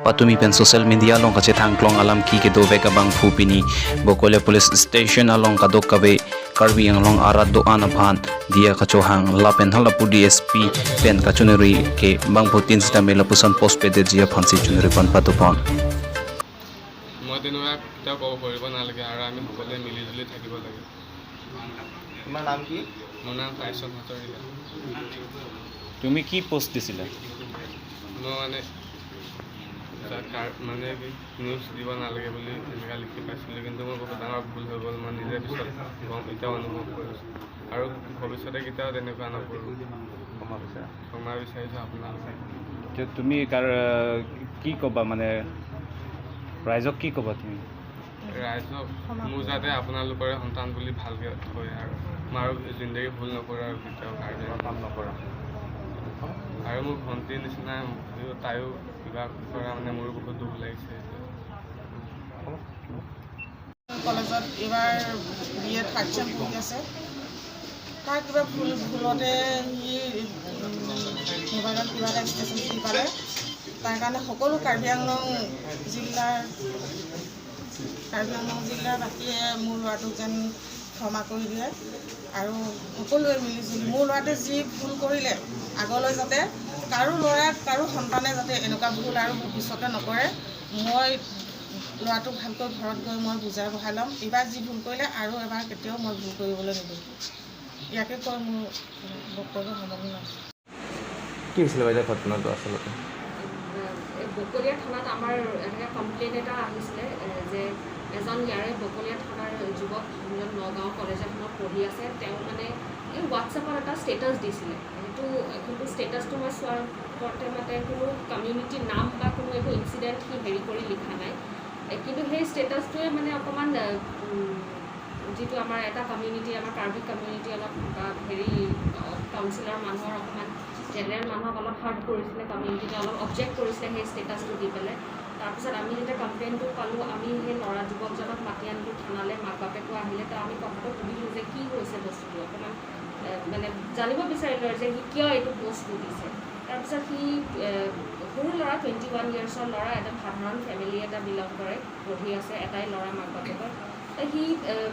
patumi pen social media long kache thangklong alam ki ke dove ka bang phupini bokole police station along kadok kabe karbi anglong arat do anaphan dia kachohang lapen halapu DSP pen kachunuri ke bang putin sta melapusan post pede dia phansi chunuri pan patupon মই তেনেকুৱা কেতিয়াও ক'ব কৰিব নালাগে আৰু আমি সকলোৱে মিলিজুলি থাকিব লাগে। তোমাৰ নাম কি? মোৰ নাম কাইচন হাজৰিকা। তুমি কি পোষ্ট দিছিলা মই মানে কি নিউজ দিব নালাগে বুলি এনেকুৱা লিখি পাইছিলোঁ, কিন্তু মোৰ বহুত ডাঙৰ ভুল হৈ গ'ল। মই নিজে পিছত এতিয়াও অনুভৱ কৰিছোঁ আৰু ভৱিষ্যতে কেতিয়াও তেনেকুৱা নকৰোঁ। ক্ষমা বিচাৰিছোঁ আপোনালোকে। তুমি কি ক'বা মানে ৰাইজক কি ক'বা তুমি ৰাইজক মোৰ যাতে আপোনালোকৰে সন্তান বুলি ভালকৈ থয় আৰু মই আৰু জিন্দগী ভুল নকৰোঁ আৰু কেতিয়াও কাম নকৰা আৰু মোৰ ভণ্টিৰ নিচিনা তাইও কিবা কৰা মানে মোৰো বহুত দুখ লাগিছে। কলেজত এইবাৰ BA থাৰ্ড চেম পঢ়ি আছে। তাৰ কিবা ভুলতে সি মোবাইলত কিবা এটা ষ্টেটাছ দি পালে। তাৰ কাৰণে সকলো কাৰ্বি আংলং জিলাৰ বাকীয়ে মোৰ ল'ৰাটোক যেন ক্ষমা কৰি দিয়ে আৰু সকলোৱে মিলিজুলি মোৰ ল'ৰাটোৱে যি ভুল কৰিলে আগলৈ যাতে কাৰো সন্তানে যাতে এনেকুৱা ভুল আৰু ভৱিষ্যতে নকৰে। মই ল'ৰাটোক ভালকৈ ঘৰত গৈ মই বুজাই বঢ়াই ল'ম। এইবাৰ যি ভুল কৰিলে আৰু এবাৰ কেতিয়াও মই ভুল কৰিবলৈ নিদিওঁ। ইয়াকে কৈ মোৰ বক্তব্য সামৰণি মাৰিছোঁ। কি হৈছিলে বাইদেউ ঘটনাটো আচলতে? বকলীয়া থানাত আমাৰ এনেকৈ কমপ্লেইন এটা আহিছিলে যে এজন ইয়াৰে বকলীয়া থানাৰ যুৱক যোনজন নগাঁও কলেজ এখনত পঢ়ি আছে, তেওঁ মানে এই হোৱাটছএপত এটা ষ্টেটাছ দিছিলে। কিন্তু ষ্টেটাছটো মই চোৱাৰ ওপৰতে মানে কোনো কমিউনিটিৰ নাম বা কোনো একো ইনচিডেণ্ট সি হেৰি কৰি লিখা নাই, কিন্তু সেই ষ্টেটাছটোৱে মানে অকণমান যিটো আমাৰ এটা কমিউনিটি, আমাৰ কাৰ্বি কমিউনিটি অলপ হেৰি কাউন্সিলৰ মানুহৰ অকণমান জেনেৰেল মানুহক অলপ হাৰ্ট কৰিছিলে, কমিউনিটিতে অলপ অবজেক্ট কৰিছিলে সেই ষ্টেটাছটো দি পেলাই। তাৰপিছত আমি যেতিয়া কমপ্লেইনটো পালোঁ, আমি সেই ল'ৰা যুৱকজনক মাতি আনিলোঁ থানালৈ। মাক বাপেকো আহিলে, তো আমি কথাটো সুধিলোঁ যে কি হৈছে বস্তুটো, অকণমান মানে জানিব বিচাৰিলোঁ যে সি কিয় এইটো বস্তু দিছে। তাৰপিছত সি সৰু ল'ৰা 21 ইয়াৰ্ছৰ ল'ৰা, একদম সাধাৰণ ফেমিলি এটা বিলং কৰে, পঢ়ি আছে, এটাই ল'ৰা মাক বাপেকৰ। সি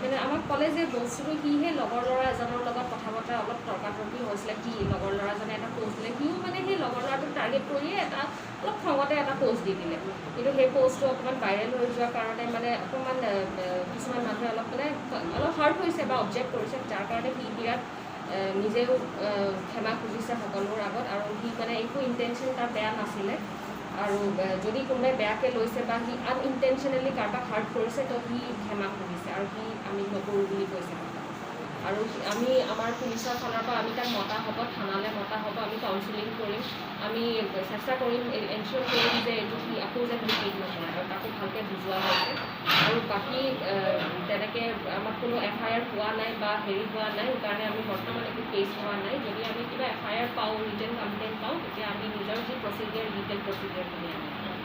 মানে আমাক ক'লে যে বস্তুটো সি সেই লগৰ ল'ৰা এজনৰ লগত কথা বতৰা অলপ তৰ্কাতৰ্কি হৈছিলে। কি লগৰ ল'ৰাজনে এটা প'ষ্ট দিলে, সিও মানে সেই লগৰ ল'ৰাটোক টাৰ্গেট কৰিয়ে এটা অলপ খঙতে এটা প'ষ্ট দি দিলে। কিন্তু সেই প'ষ্টটো অকণমান ভাইৰেল হৈ যোৱাৰ কাৰণে মানে অকণমান কিছুমান মানুহে অলপ হাৰ্ট হৈছে বা অবজেক্ট কৰিছে, যাৰ কাৰণে সি বিৰাট নিজেও ক্ষমা খুজিছে সকলোৰ আগত। আৰু সি মানে একো ইণ্টেনশ্যন তাৰ বেয়া নাছিলে, আৰু যদি কোনোবাই বেয়াকৈ লৈছে বা সি আনইণ্টেনশ্যনেলি কাৰোবাক হাৰ্ট কৰিছে, তো সি ক্ষমা খুজিছে আৰু সি আমি নকৰোঁ বুলি কৈছে। আৰু আমি আমাৰ পুলিচৰ ফালৰ পৰা আমি তাক মতা হ'ব, থানালৈ মতা হ'ব, আমি কাউন্সিলিং কৰিম, আমি চেষ্টা কৰিম, এনচিয়'ৰ কৰিম যে এইটো সি আকৌ যেন ৰিপিট নকৰে, আৰু তাকো ভালকৈ বুজোৱা হৈছে। আৰু বাকী তেনেকৈ আমাক কোনো FIR হোৱা নাই বা হেৰি হোৱা নাই, সেইকাৰণে আমি বৰ্তমান একো কেছ হোৱা নাই। যদি আমি কিবা FIR পাওঁ, ৰিটেন কমপ্লেইন পাওঁ, তেতিয়া আমি নিজৰ যি প্ৰচিডিউৰ, লিগেল প্ৰচিডিউৰখিনি আনিম।